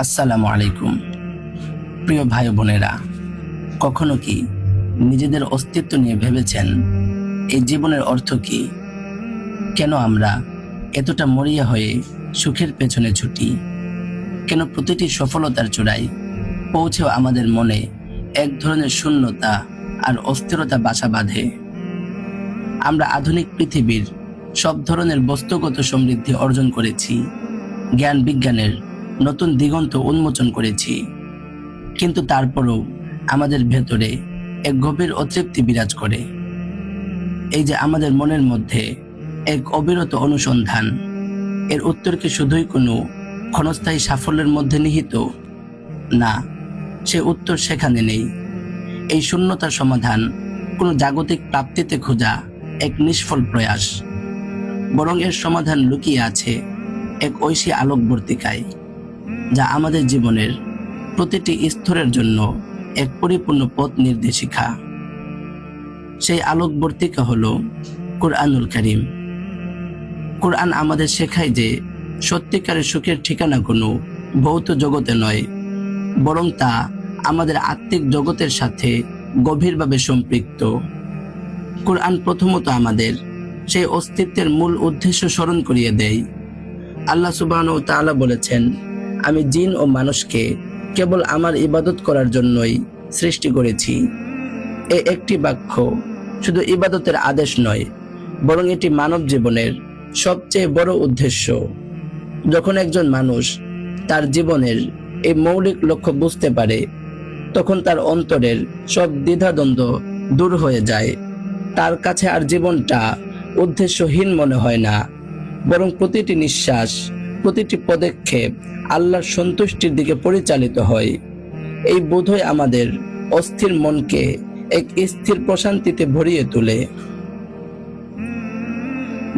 আসসালামু আলাইকুম। প্রিয় ভাই বোনেরা, কখনো কি নিজেদের অস্তিত্ব নিয়ে ভেবেছেন এই জীবনের অর্থ কি? কেন আমরা এতটা মরিয়া হয়ে সুখের পেছনে ছুটি? কেন প্রতিটি সফলতার চূড়ায় পৌঁছেও আমাদের মনে এক ধরনের শূন্যতা আর অস্থিরতা বাসা বাঁধে? আমরা আধুনিক পৃথিবীর সব ধরনের বস্তুগত সমৃদ্ধি অর্জন করেছি, জ্ঞান বিজ্ঞানের নতুন দিগন্ত উন্মোচন করেছি, কিন্তু তারপরও আমাদের ভেতরে এক গভীর অতৃপ্তি বিরাজ করে। এই যে আমাদের মনের মধ্যে এক অবিরত অনুসন্ধান, এর উত্তর কি শুধুই কোনো ক্ষণস্থায়ী সাফল্যের মধ্যে নিহিত? না, সে উত্তর সেখানে নেই। এই শূন্যতার সমাধান কোনো জাগতিক প্রাপ্তিতে খোঁজা এক নিষ্ফল প্রয়াস, বরং এর সমাধান লুকিয়ে আছে এক ঐশী আলোকবর্তিকায়, যা আমাদের জীবনের প্রতিটি স্তরের জন্য এক পরিপূর্ণ পথ নির্দেশিকা। সেই আলোকবর্তিকা হলো কুরআনুল কারীম। কুরআন আমাদের শেখায় যে সত্যিকারের সুখের ঠিকানা কোনো ভৌত জগতে নয়, বরং তা আমাদের আত্মিক জগতের সাথে গভীরভাবে সম্পৃক্ত। কুরআন প্রথমত আমাদের সেই অস্তিত্বের মূল উদ্দেশ্য স্মরণ করিয়ে দেয়। আল্লাহ সুবহানাহু ওয়া তাআলা বলেছেন, আমি জিন ও মানুষকে কেবল আমার ইবাদত করার জন্যই সৃষ্টি করেছি। এই একটি বাক্য শুধু ইবাদতের আদেশ নয়, বরং এটি মানব জীবনের সবচেয়ে বড় উদ্দেশ্য। যখন একজন মানুষ তার জীবনের এই মৌলিক লক্ষ্য বুঝতে পারে, তখন তার অন্তরের সব দ্বিধাদ্বন্দ্ব দূর হয়ে যায়। তার কাছে আর জীবনটা উদ্দেশ্যহীন মনে হয় না, বরং প্রতিটি নিঃশ্বাস, প্রতিটি পদক্ষেপ আল্লাহর সন্তুষ্টির দিকে পরিচালিত হয়। এই বোধই আমাদের অস্থির মনকে এক স্থির প্রশান্তিতে ভরিয়ে তোলে।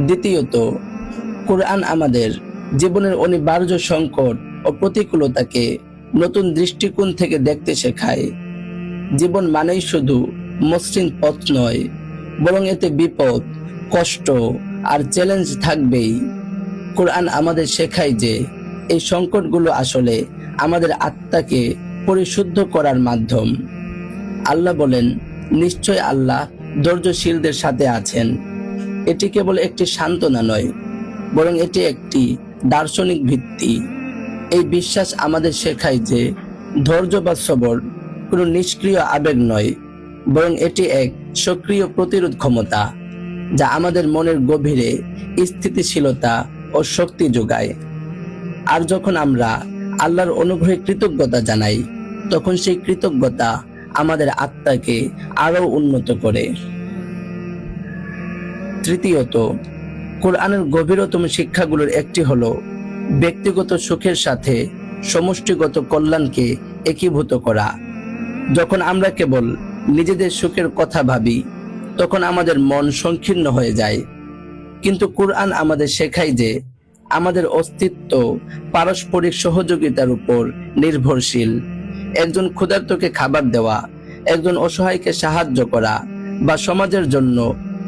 দ্বিতীয়ত, কুরআন আমাদের জীবনের অনিবার্য সংকট ও প্রতিকূলতাকে নতুন দৃষ্টিকোণ থেকে দেখতে শেখায়। জীবন মানেই শুধু মসৃণ পথ নয়, বরং এতে বিপদ, কষ্ট আর চ্যালেঞ্জ থাকবেই। কুরআন আমাদের শেখায় যে এই সংকটগুলো আসলে আমাদের আত্মাকে পরিশুদ্ধ করার মাধ্যম। আল্লাহ বলেন, নিশ্চয় আল্লাহ ধৈর্যশীলদের সাথে আছেন। এটি কেবল একটি সান্ত্বনা নয়, বরং এটি একটি দার্শনিক ভিত্তি। এই বিশ্বাস আমাদের শেখায় যে ধৈর্য বা সবর কোনো নিষ্ক্রিয় আবেগ নয়, বরং এটি এক সক্রিয় প্রতিরোধ ক্ষমতা, যা আমাদের মনের গভীরে স্থিতিশীলতা ও শক্তি যোগায়। আর যখন আমরা আল্লাহর অনুগ্রহে কৃতজ্ঞতা জানাই, তখন সেই কৃতজ্ঞতা আমাদের আত্মাকে আরো উন্নত করে। তৃতীয়ত, কুরআনের গভীরতম শিক্ষাগুলোর একটি হলো ব্যক্তিগত সুখের সাথে সমষ্টিগত কল্যাণকে একীভূত করা। যখন আমরা কেবল নিজেদের সুখের কথা ভাবি, তখন আমাদের মন সংকীর্ণ হয়ে যায়। কিন্তু কুরআন আমাদের শেখায় যে আমাদের অস্তিত্ব পারস্পরিক সহযোগিতার উপর নির্ভরশীল। একজন ক্ষুধার্তকে খাবার দেওয়া, একজন অসহায়কে সাহায্য করা, বা সমাজের জন্য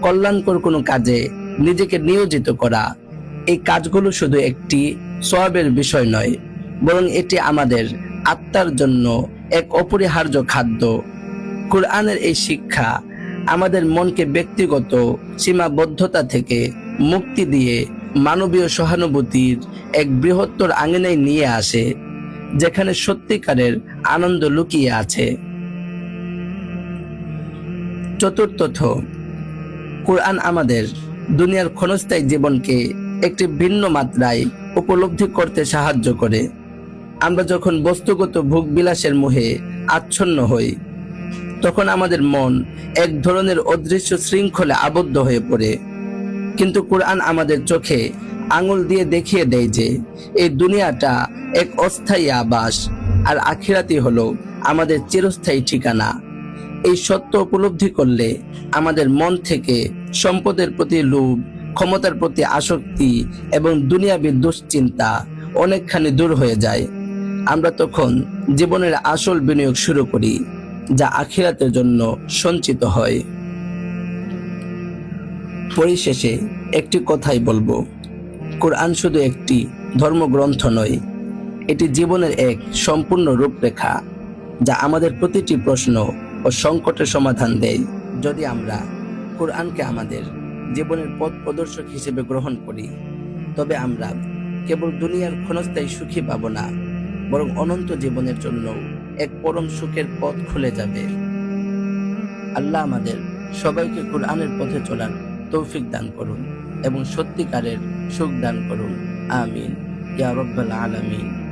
কল্যাণকর কোনো কাজে নিজেকে নিয়োজিত করা, এই কাজগুলো শুধু একটি সওয়াবের বিষয় নয়, বরং এটি আমাদের আত্মার জন্য এক অপরিহার্য খাদ্য। কুরআনের এই শিক্ষা আমাদের মনকে ব্যক্তিগত সীমাবদ্ধতা থেকে মুক্তি দিয়ে মানবীয় সহানুভূতির এক বৃহত্তর আঙিনায় নিয়ে আসে, যেখানে সত্যিকারের আনন্দ লুকিয়ে আছে। চতুর্থত, কুরআন আমাদের দুনিয়ার ক্ষণস্থায়ী জীবনকে একটি ভিন্ন মাত্রায় উপলব্ধি করতে সাহায্য করে। আমরা যখন বস্তুগত ভোগ বিলাসের মোহে আচ্ছন্ন হই, তখন আমাদের মন এক ধরনের অদৃশ্য শৃঙ্খলে আবদ্ধ হয়ে পড়ে। কিন্তু কুরআন আমাদের চোখে আঙুল দিয়ে দেখিয়ে দেয় যে এই দুনিয়াটা এক অস্থায়ী আবাস, আর আখিরাতই হলো আমাদের চিরস্থায়ী ঠিকানা। এই সত্য উপলব্ধি করলে আমাদের মন থেকে সম্পদের প্রতি লোভ, ক্ষমতার প্রতি আসক্তি এবং দুনিয়াবী দুশ্চিন্তা অনেকখানি দূর হয়ে যায়। আমরা তখন জীবনের আসল বিনিয়োগ শুরু করি, যা আখিরাতের জন্য সঞ্চিত হয়। পরিশেষে একটি কথাই বলবো, কুরআন শুধু একটি ধর্মগ্রন্থ নয়, এটি জীবনের এক সম্পূর্ণ রূপরেখা, যা আমাদের প্রতিটি প্রশ্ন ও সংকটের সমাধান দেয়। যদি আমরা কোরআনকে আমাদের জীবনের পথ প্রদর্শক হিসেবে গ্রহণ করি, তবে আমরা কেবল দুনিয়ার ক্ষণস্থায়ী সুখী পাব না, বরং অনন্ত জীবনের জন্য এক পরম সুখের পথ খুলে যাবে। আল্লাহ আমাদের সবাইকে কোরআনের পথে চলার তৌফিক দান করুন এবং সত্যিকারের সুখ দান করুন। আমিন ইয়া রাব্বাল আলামিন।